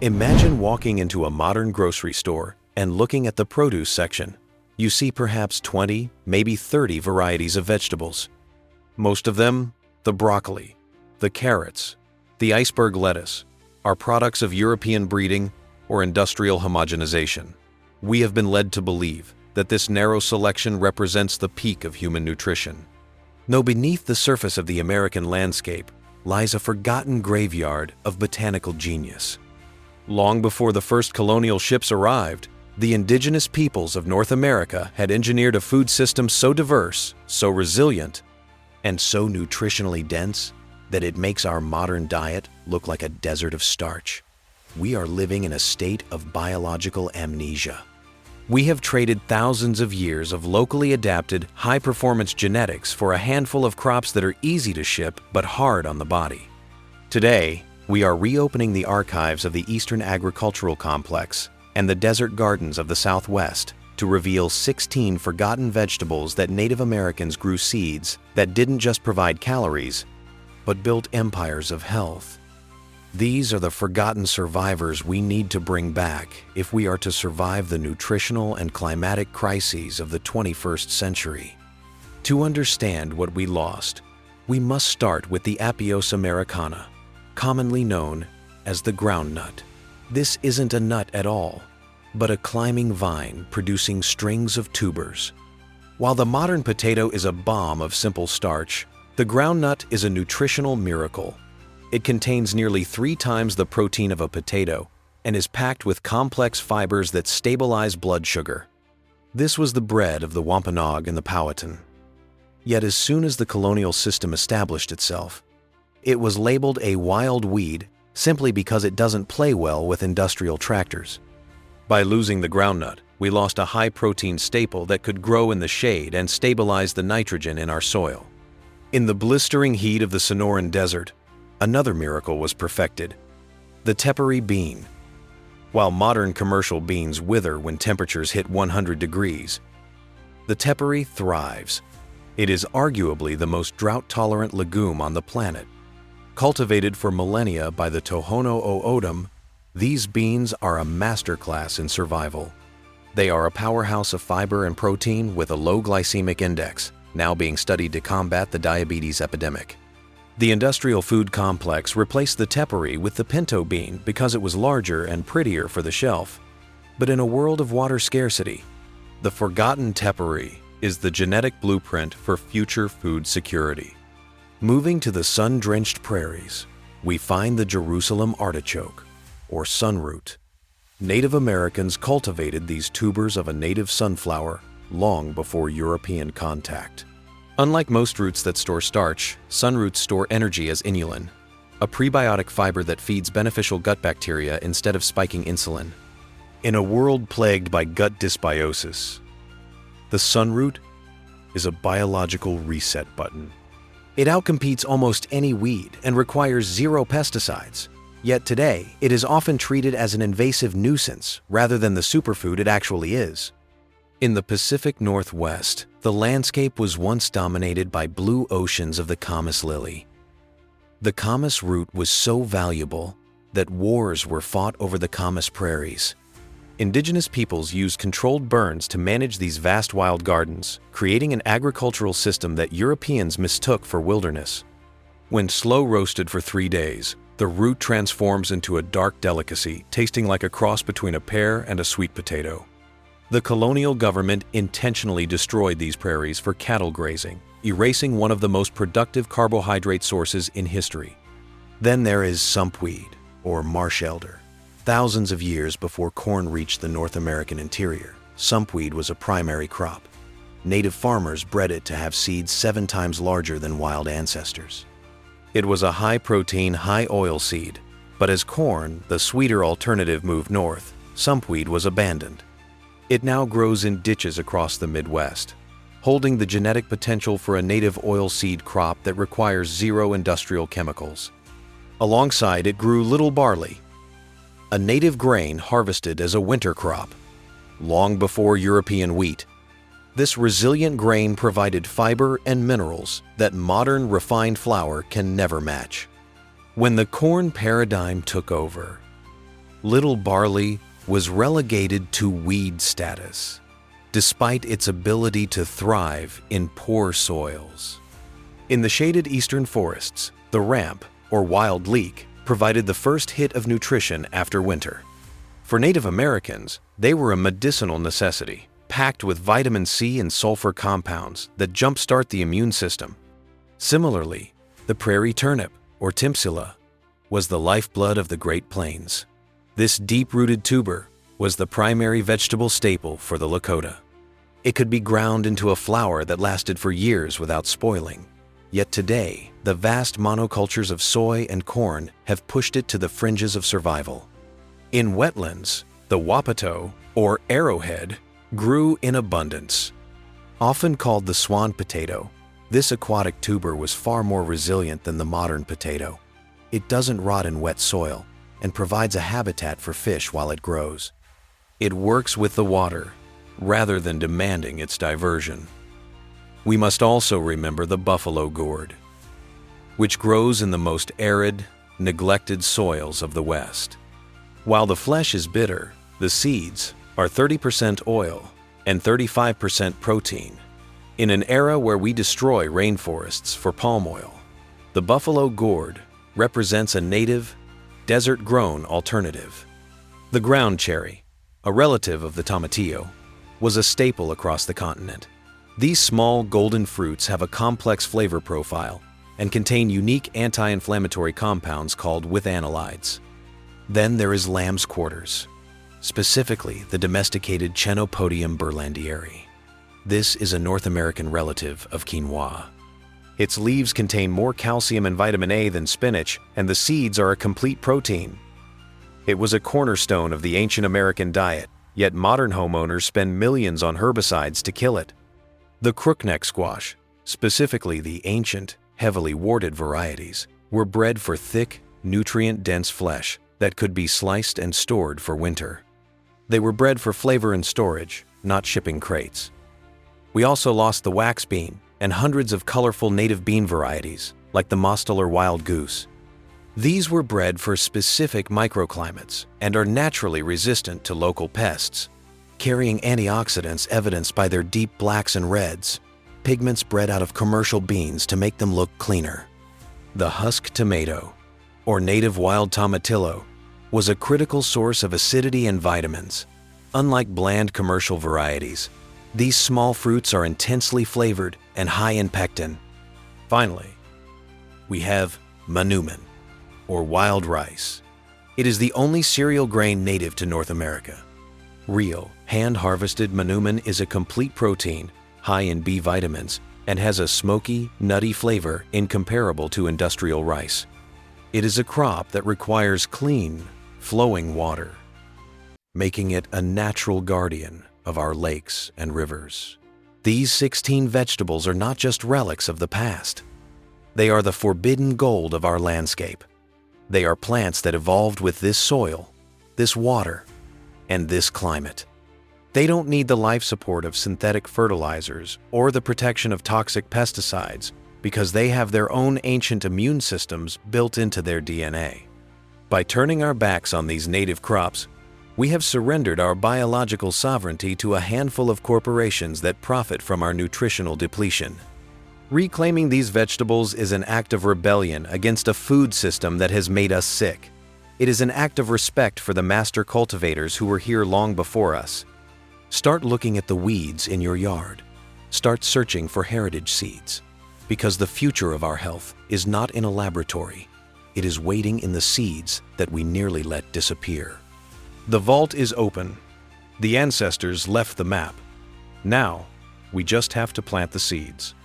Imagine walking into a modern grocery store and looking at the produce section. You see perhaps 20, maybe 30 varieties of vegetables. Most of them, the broccoli, the carrots, the iceberg lettuce, are products of European breeding or industrial homogenization. We have been led to believe that this narrow selection represents the peak of human nutrition. No, beneath the surface of the American landscape lies a forgotten graveyard of botanical genius. Long before the first colonial ships arrived, the indigenous peoples of North America had engineered a food system so diverse, so resilient, and so nutritionally dense that it makes our modern diet look like a desert of starch. We are living in a state of biological amnesia. We have traded thousands of years of locally adapted, high-performance genetics for a handful of crops that are easy to ship but hard on the body. Today, we are reopening the archives of the Eastern Agricultural Complex and the desert gardens of the Southwest to reveal 16 forgotten vegetables that Native Americans grew seeds that didn't just provide calories, but built empires of health. These are the forgotten survivors we need to bring back if we are to survive the nutritional and climatic crises of the 21st century. To understand what we lost, we must start with the Apios americana, commonly known as the groundnut. This isn't a nut at all, but a climbing vine producing strings of tubers. While the modern potato is a bomb of simple starch, the groundnut is a nutritional miracle. It contains nearly 3 times the protein of a potato and is packed with complex fibers that stabilize blood sugar. This was the bread of the Wampanoag and the Powhatan. Yet as soon as the colonial system established itself, it was labeled a wild weed simply because it doesn't play well with industrial tractors. By losing the groundnut, we lost a high-protein staple that could grow in the shade and stabilize the nitrogen in our soil. In the blistering heat of the Sonoran Desert, another miracle was perfected: the tepary bean. While modern commercial beans wither when temperatures hit 100 degrees, the tepary thrives. It is arguably the most drought-tolerant legume on the planet. Cultivated for millennia by the Tohono O'odham, these beans are a masterclass in survival. They are a powerhouse of fiber and protein with a low glycemic index, now being studied to combat the diabetes epidemic. The industrial food complex replaced the tepary with the pinto bean because it was larger and prettier for the shelf. But in a world of water scarcity, the forgotten tepary is the genetic blueprint for future food security. Moving to the sun-drenched prairies, we find the Jerusalem artichoke, or sunroot. Native Americans cultivated these tubers of a native sunflower long before European contact. Unlike most roots that store starch, sunroots store energy as inulin, a prebiotic fiber that feeds beneficial gut bacteria instead of spiking insulin. In a world plagued by gut dysbiosis, the sunroot is a biological reset button. It outcompetes almost any weed and requires 0 pesticides. Yet today, it is often treated as an invasive nuisance rather than the superfood it actually is. In the Pacific Northwest, the landscape was once dominated by blue oceans of the camas lily. The camas root was so valuable that wars were fought over the camas prairies. Indigenous peoples used controlled burns to manage these vast wild gardens, creating an agricultural system that Europeans mistook for wilderness. When slow roasted for 3 days, the root transforms into a dark delicacy, tasting like a cross between a pear and a sweet potato. The colonial government intentionally destroyed these prairies for cattle grazing, erasing one of the most productive carbohydrate sources in history. Then there is sumpweed, or marsh elder. Thousands of years before corn reached the North American interior, sumpweed was a primary crop. Native farmers bred it to have seeds 7 times larger than wild ancestors. It was a high-protein, high-oil seed, but as corn, the sweeter alternative, moved north, sumpweed was abandoned. It now grows in ditches across the Midwest, holding the genetic potential for a native oilseed crop that requires 0 industrial chemicals. Alongside it grew little barley, a native grain harvested as a winter crop. Long before European wheat, this resilient grain provided fiber and minerals that modern refined flour can never match. When the corn paradigm took over, little barley was relegated to weed status, despite its ability to thrive in poor soils. In the shaded eastern forests, the ramp, or wild leek, provided the first hit of nutrition after winter. For Native Americans, they were a medicinal necessity, packed with vitamin C and sulfur compounds that jumpstart the immune system. Similarly, the prairie turnip, or timpsila, was the lifeblood of the Great Plains. This deep-rooted tuber was the primary vegetable staple for the Lakota. It could be ground into a flour that lasted for years without spoiling. Yet today, the vast monocultures of soy and corn have pushed it to the fringes of survival. In wetlands, the wapato, or arrowhead, grew in abundance. Often called the swan potato, this aquatic tuber was far more resilient than the modern potato. It doesn't rot in wet soil and provides a habitat for fish while it grows. It works with the water rather than demanding its diversion. We must also remember the buffalo gourd, which grows in the most arid, neglected soils of the West. While the flesh is bitter, the seeds are 30% oil and 35% protein. In an era where we destroy rainforests for palm oil, the buffalo gourd represents a native, desert-grown alternative. The ground cherry, a relative of the tomatillo, was a staple across the continent. These small golden fruits have a complex flavor profile and contain unique anti-inflammatory compounds called withanolides. Then there is lamb's quarters, specifically the domesticated Chenopodium berlandieri. This is a North American relative of quinoa. Its leaves contain more calcium and vitamin A than spinach, and the seeds are a complete protein. It was a cornerstone of the ancient American diet, yet modern homeowners spend millions on herbicides to kill it. The crookneck squash, specifically the ancient, heavily warded varieties, were bred for thick, nutrient-dense flesh that could be sliced and stored for winter. They were bred for flavor and storage, not shipping crates. We also lost the wax bean and hundreds of colorful native bean varieties, like the Mosteller wild goose. These were bred for specific microclimates and are naturally resistant to local pests, carrying antioxidants evidenced by their deep blacks and reds, pigments bred out of commercial beans to make them look cleaner. The husk tomato, or native wild tomatillo, was a critical source of acidity and vitamins. Unlike bland commercial varieties, these small fruits are intensely flavored and high in pectin. Finally, we have manumin, or wild rice. It is the only cereal grain native to North America. Real, hand-harvested manumin is a complete protein, high in B vitamins, and has a smoky, nutty flavor incomparable to industrial rice. It is a crop that requires clean, flowing water, making it a natural guardian of our lakes and rivers. These 16 vegetables are not just relics of the past. They are the forbidden gold of our landscape. They are plants that evolved with this soil, this water, and this climate. They don't need the life support of synthetic fertilizers or the protection of toxic pesticides because they have their own ancient immune systems built into their DNA. By turning our backs on these native crops, we have surrendered our biological sovereignty to a handful of corporations that profit from our nutritional depletion. Reclaiming these vegetables is an act of rebellion against a food system that has made us sick. It is an act of respect for the master cultivators who were here long before us. Start looking at the weeds in your yard. Start searching for heritage seeds. Because the future of our health is not in a laboratory. It is waiting in the seeds that we nearly let disappear. The vault is open. The ancestors left the map. Now, we just have to plant the seeds.